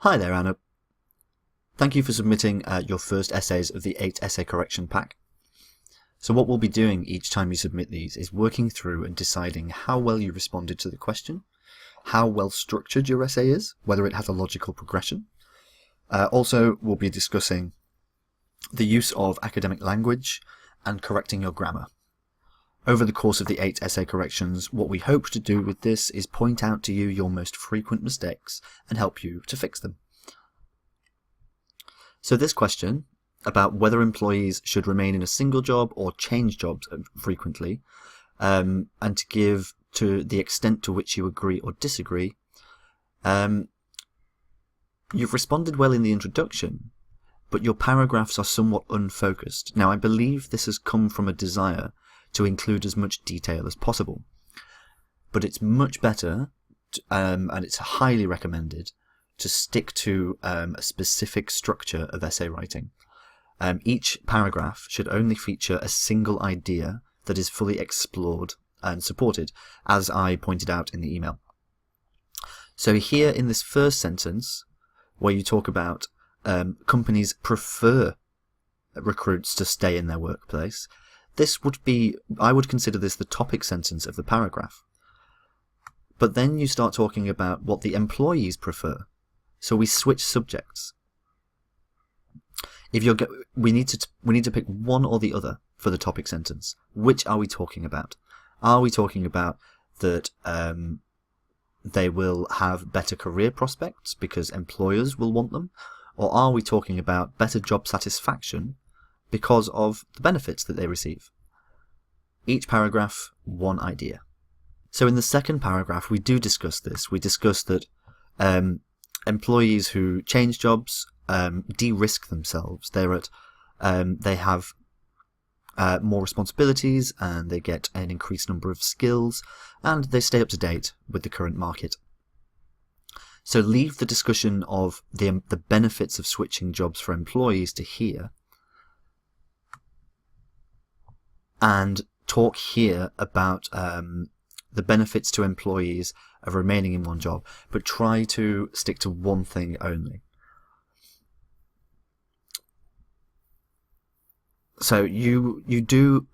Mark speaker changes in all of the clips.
Speaker 1: Hi there, Anup. Thank you for submitting your first essays of the 8 essay correction pack. So what we'll be doing each time you submit these is working through and deciding how well you responded to the question, how well structured your essay is, whether it has a logical progression. Also, we'll be discussing the use of academic language and correcting your grammar. Over the course of the 8 essay corrections, what we hope to do with this is point out to you your most frequent mistakes and help you to fix them. So this question, about whether employees should remain in a single job or change jobs frequently, and to give to the extent to which you agree or disagree, you've responded well in the introduction, but your paragraphs are somewhat unfocused. Now, I believe this has come from a desire to include as much detail as possible, but it's much better, and it's highly recommended, to stick to a specific structure of essay writing. Each paragraph should only feature a single idea that is fully explored and supported, as I pointed out in the email. So here in this first sentence, where you talk about companies prefer recruits to stay in their workplace, this would be, I would consider this the topic sentence of the paragraph. But then you start talking about what the employees prefer. So we switch subjects. If we need to pick one or the other for the topic sentence. Which are we talking about? Are we talking about that they will have better career prospects because employers will want them? Or are we talking about better job satisfaction because of the benefits that they receive? Each paragraph, one idea. So in the second paragraph, we do discuss this. We discuss that employees who change jobs de-risk themselves. They have more responsibilities, and they get an increased number of skills, and they stay up to date with the current market. So leave the discussion of the benefits of switching jobs for employees to here, and talk here about the benefits to employees of remaining in one job, but try to stick to one thing only. So you do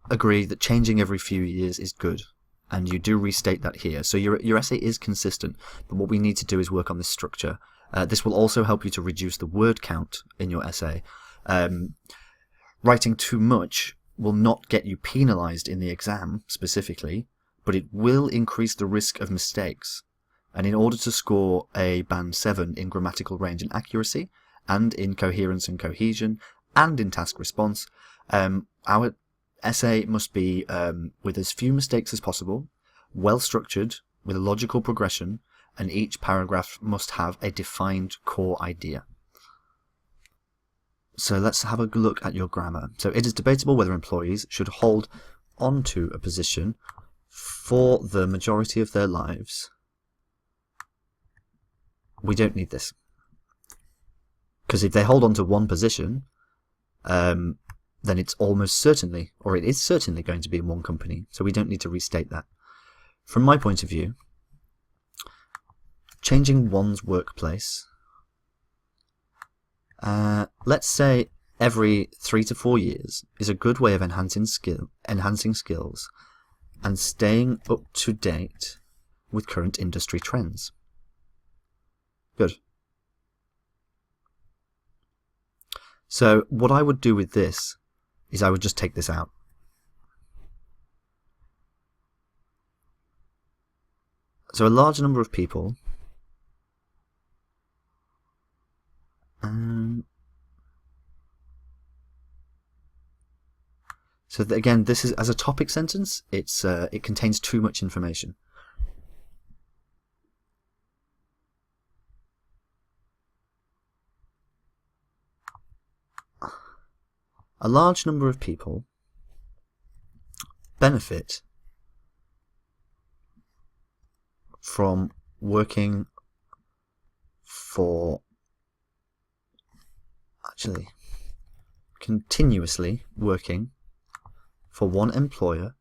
Speaker 1: agree that changing every few years is good, and you do restate that here. So your essay is consistent, but what we need to do is work on this structure. This will also help you to reduce the word count in your essay. Writing too much will not get you penalized in the exam specifically, but it will increase the risk of mistakes. And in order to score a band 7 in grammatical range and accuracy, and in coherence and cohesion, and in task response, our essay must be with as few mistakes as possible, well structured, with a logical progression, and each paragraph must have a defined core idea. So let's have a look at your grammar. So it is debatable whether employees should hold onto a position for the majority of their lives. We don't need this. Because if they hold on to one position, then it's almost certainly, or it is certainly going to be in one company. So we don't need to restate that. From my point of view, changing one's workplace, let's say every 3 to 4 years, is a good way of enhancing skills and staying up to date with current industry trends. Good. So what I would do with this is I would just take this out. So a large number of people so again, this is as a topic sentence, it contains too much information. A large number of people benefit from working for, continuously working for one employer,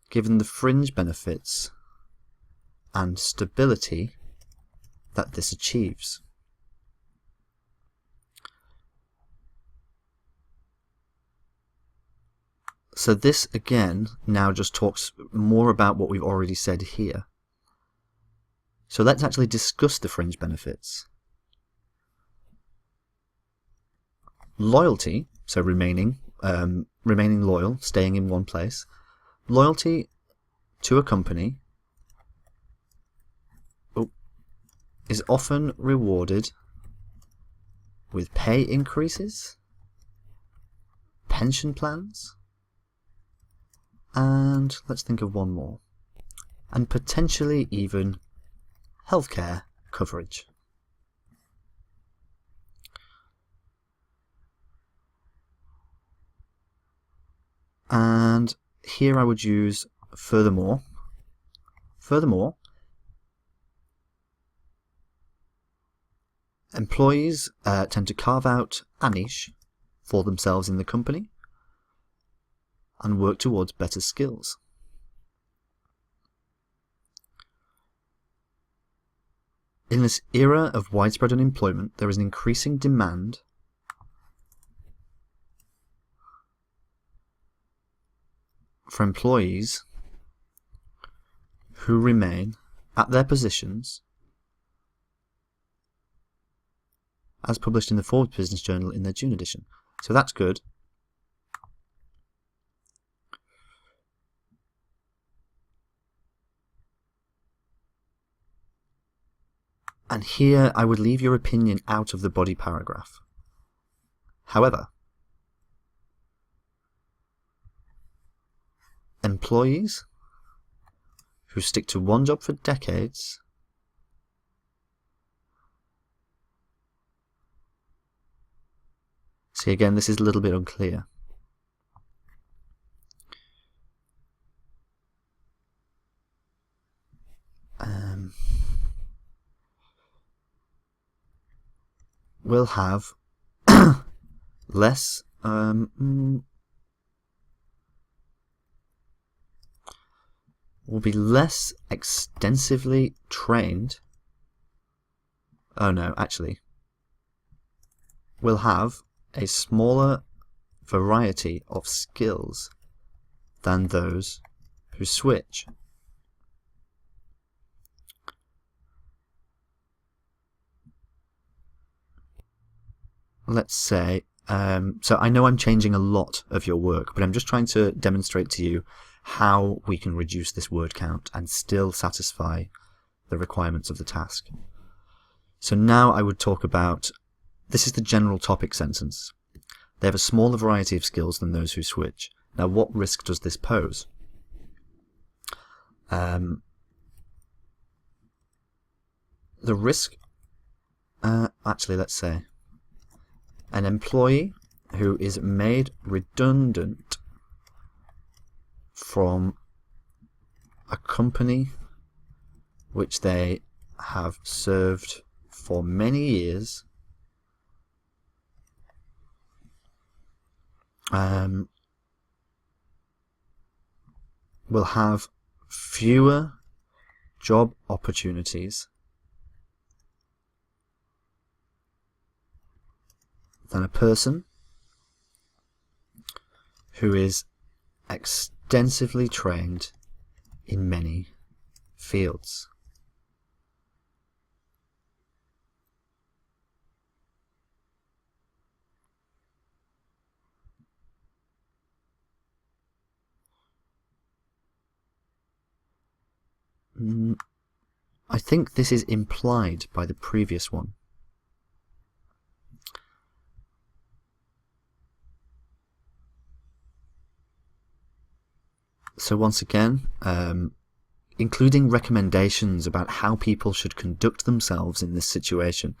Speaker 1: given the fringe benefits and stability that this achieves. So this again now just talks more about what we've already said here. So let's actually discuss the fringe benefits. Loyalty, so remaining loyal, staying in one place. Loyalty to a company is often rewarded with pay increases, pension plans, and let's think of one more, and potentially even healthcare coverage. And here I would use furthermore. Furthermore, employees tend to carve out a niche for themselves in the company and work towards better skills. In this era of widespread unemployment, there is an increasing demand for employees who remain at their positions as published in the Forbes Business Journal in their June edition. So that's good. And here I would leave your opinion out of the body paragraph. However, employees who stick to one job for decades see, again, this is a little bit unclear. Will have less will be less extensively trained. Oh no, actually, will have a smaller variety of skills than those who switch. Let's say, so I know I'm changing a lot of your work, but I'm just trying to demonstrate to you how we can reduce this word count and still satisfy the requirements of the task. So now I would talk about, this is the general topic sentence. They have a smaller variety of skills than those who switch. Now, what risk does this pose? The risk, actually, let's say, an employee who is made redundant from a company which they have served for many years will have fewer job opportunities than a person who is extensively trained in many fields. I think this is implied by the previous one. So once again, including recommendations about how people should conduct themselves in this situation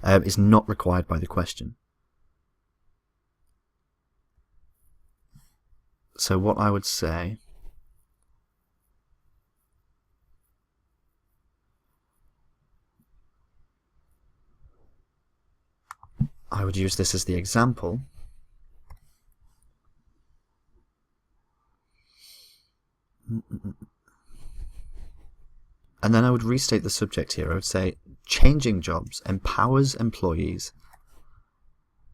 Speaker 1: is not required by the question. So what I would say, I would use this as the example. And then I would restate the subject here. I would say, changing jobs empowers employees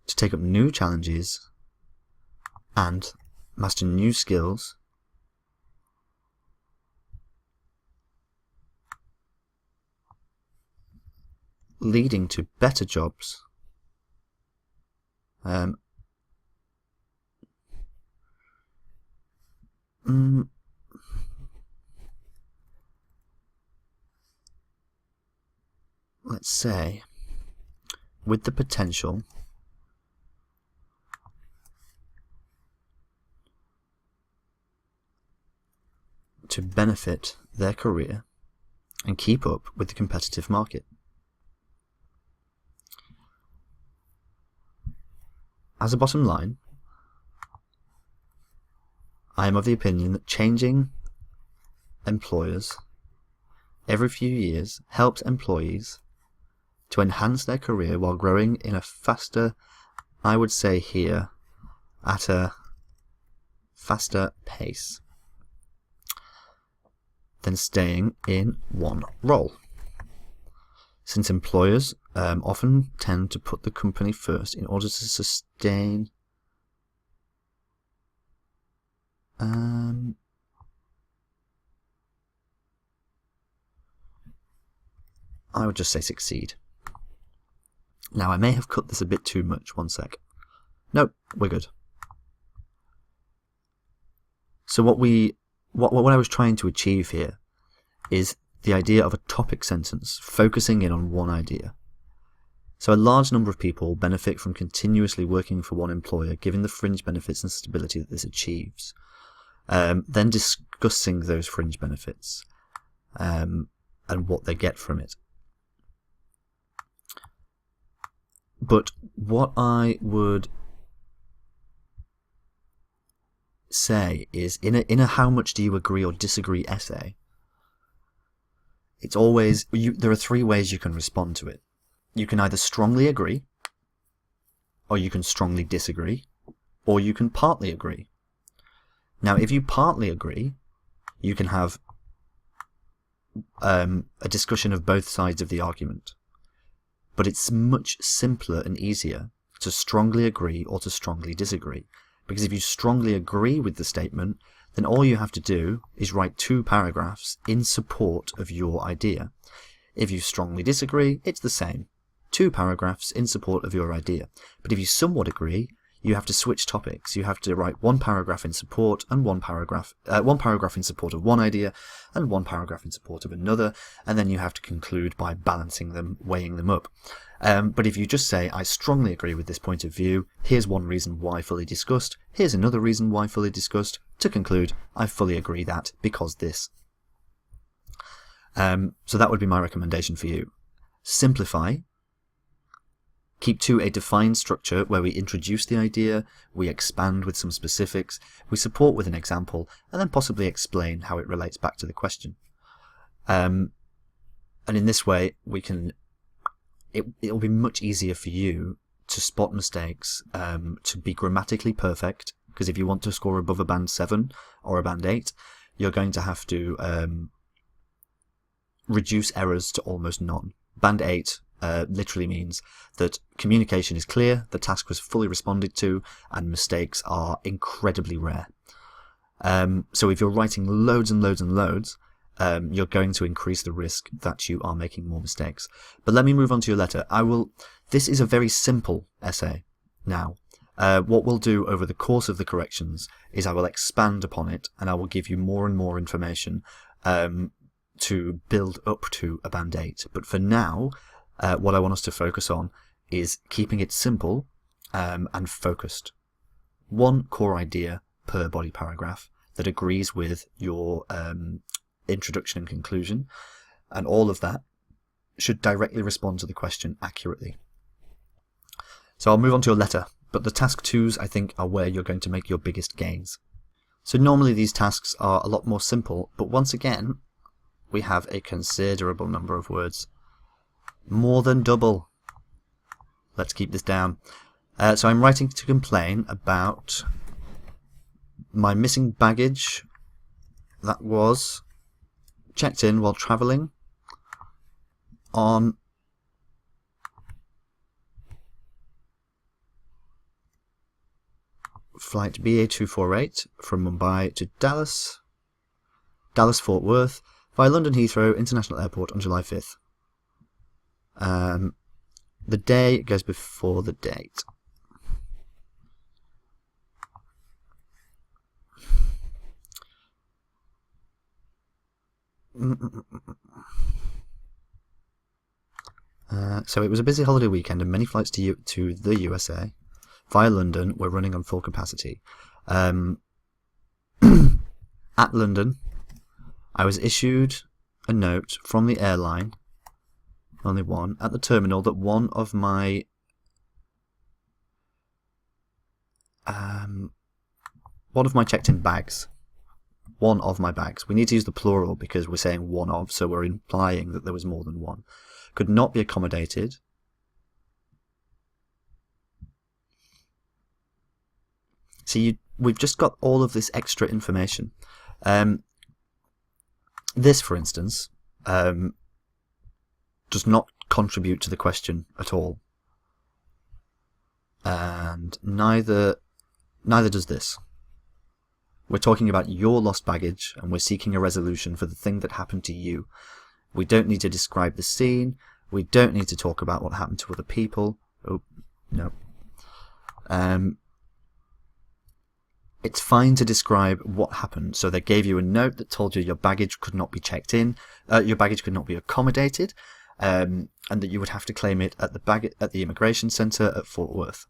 Speaker 1: to take up new challenges and master new skills leading to better jobs let's say with the potential to benefit their career and keep up with the competitive market. As a bottom line, I am of the opinion that changing employers every few years helps employees to enhance their career while growing in a faster, I would say here, at a faster pace than staying in one role. Since employers often tend to put the company first in order to sustain I would just say succeed. Now I may have cut this a bit too much, one sec. Nope, we're good. So what I was trying to achieve here is the idea of a topic sentence, focusing in on one idea. So a large number of people benefit from continuously working for one employer, given the fringe benefits and stability that this achieves. Then discussing those fringe benefits and what they get from it. But what I would say is, in a how much do you agree or disagree essay, it's always, there are three ways you can respond to it. You can either strongly agree, or you can strongly disagree, or you can partly agree. Now, if you partly agree, you can have a discussion of both sides of the argument. But it's much simpler and easier to strongly agree or to strongly disagree. Because if you strongly agree with the statement, then all you have to do is write 2 paragraphs in support of your idea. If you strongly disagree, it's the same. 2 paragraphs in support of your idea. But if you somewhat agree, you have to switch topics. You have to write 1 paragraph in support and 1 paragraph in support of one idea and 1 paragraph in support of another, and then you have to conclude by balancing them, weighing them up. But if you just say, I strongly agree with this point of view, here's one reason why fully discussed, here's another reason why fully discussed, to conclude, I fully agree that because this. So that would be my recommendation for you. Simplify. Keep to a defined structure where we introduce the idea, we expand with some specifics, we support with an example, and then possibly explain how it relates back to the question. And in this way, we can. It'll be much easier for you to spot mistakes, to be grammatically perfect, because if you want to score above a band 7 or a band 8, you're going to have to reduce errors to almost none. Band 8 literally means that communication is clear, the task was fully responded to, and mistakes are incredibly rare. So if you're writing loads and loads and loads, you're going to increase the risk that you are making more mistakes. But let me move on to your letter. This is a very simple essay now. What we'll do over the course of the corrections is I will expand upon it, and I will give you more and more information to build up to a band 8. But for now, what I want us to focus on is keeping it simple and focused. 1 core idea per body paragraph that agrees with your introduction and conclusion, and all of that should directly respond to the question accurately. So I'll move on to your letter, but the task 2s I think are where you're going to make your biggest gains. So normally these tasks are a lot more simple, but once again we have a considerable number of words. More than double. Let's keep this down. So I'm writing to complain about my missing baggage that was checked in while travelling on flight BA248 from Mumbai to Dallas, Fort Worth, via London Heathrow International Airport on July 5th. The day goes before the date. So it was a busy holiday weekend and many flights to the USA via London were running on full capacity. At London, I was issued a note from the airline, only one, at the terminal that one of my checked-in bags, one of my bags, we need to use the plural because we're saying one of, so we're implying that there was more than one, could not be accommodated. See, we've just got all of this extra information. This, for instance, does not contribute to the question at all, and neither does this. We're talking about your lost baggage, and we're seeking a resolution for the thing that happened to you. We don't need to describe the scene. We don't need to talk about what happened to other people. Oh, no. It's fine to describe what happened. So they gave you a note that told you your baggage could not be checked in, your baggage could not be accommodated, and that you would have to claim it at the immigration centre at Fort Worth.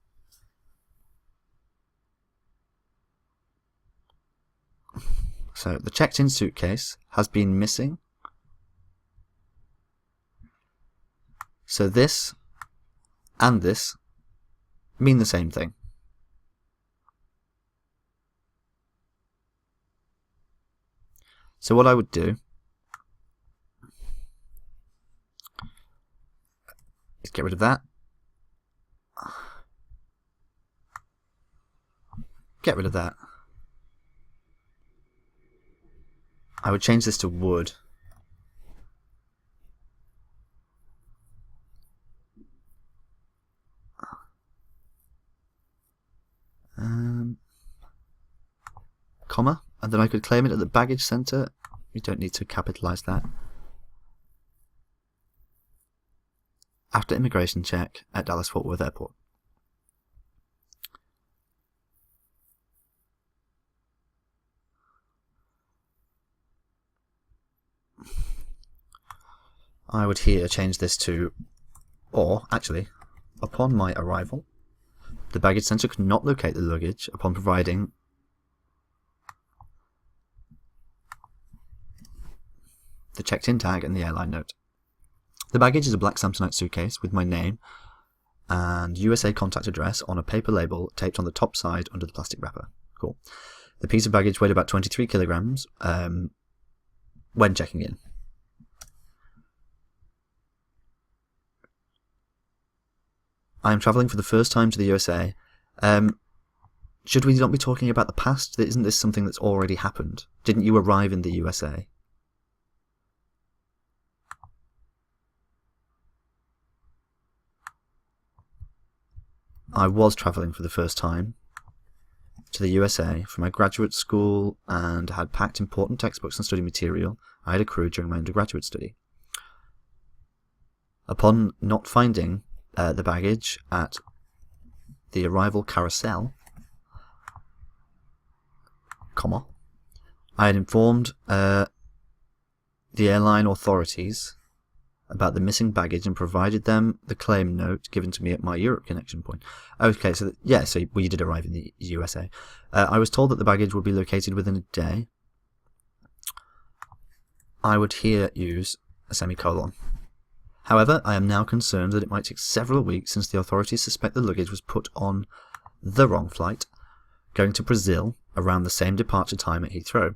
Speaker 1: So the checked-in suitcase has been missing. So this and this mean the same thing. So what I would do is get rid of that. Get rid of that. I would change this to would. Comma, and then I could claim it at the baggage centre. You don't need to capitalise that. After immigration check at Dallas Fort Worth Airport. I would here change this to, or actually, upon my arrival, the baggage centre could not locate the luggage upon providing the checked-in tag and the airline note. The baggage is a black Samsonite suitcase with my name and USA contact address on a paper label taped on the top side under the plastic wrapper. Cool. The piece of baggage weighed about 23 kilograms when checking in. I am travelling for the first time to the USA. Should we not be talking about the past? Isn't this something that's already happened? Didn't you arrive in the USA? I was travelling for the first time to the USA for my graduate school and had packed important textbooks and study material I had accrued during my undergraduate study. Upon not finding the baggage at the arrival carousel, I had informed the airline authorities about the missing baggage and provided them the claim note given to me at my Europe connection point. Okay, so so we did arrive in the USA. I was told that the baggage would be located within a day. I would here use a semicolon. However, I am now concerned that it might take several weeks since the authorities suspect the luggage was put on the wrong flight, going to Brazil around the same departure time at Heathrow.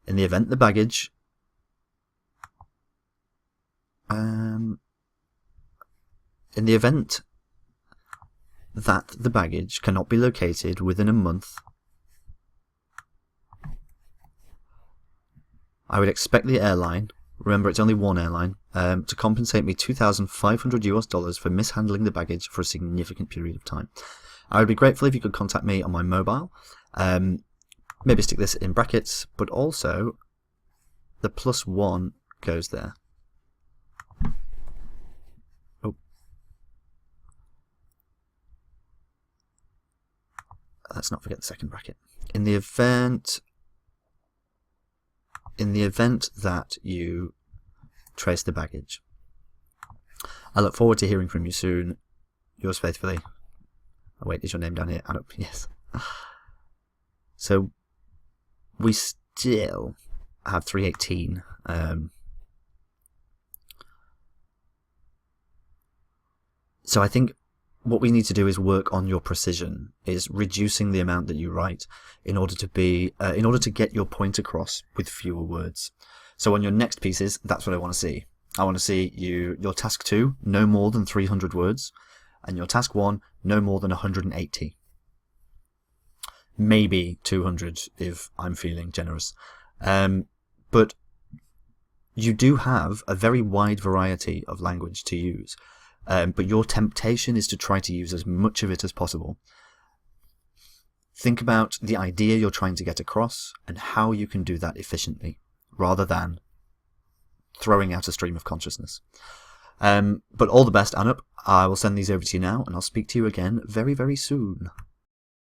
Speaker 1: In the event the baggage that the baggage cannot be located within a month, I would expect the airline remember it's only one airline, to compensate me $2,500 for mishandling the baggage for a significant period of time. I would be grateful if you could contact me on my mobile. Maybe stick this in brackets, but also the +1 goes there. Oh. Let's not forget the second bracket. In the event that you trace the baggage, I look forward to hearing from you soon. Yours faithfully. Oh wait, is your name down here? Anup, yes. So we still have 318. So I think what we need to do is work on your precision, is reducing the amount that you write in order to get your point across with fewer words. So on your next pieces, that's what I want to see. I want to see your task 2, no more than 300 words, and your task 1, no more than 180. Maybe 200 if I'm feeling generous. But you do have a very wide variety of language to use. But your temptation is to try to use as much of it as possible. Think about the idea you're trying to get across and how you can do that efficiently, rather than throwing out a stream of consciousness. But all the best, Anup. I will send these over to you now, and I'll speak to you again very, very soon.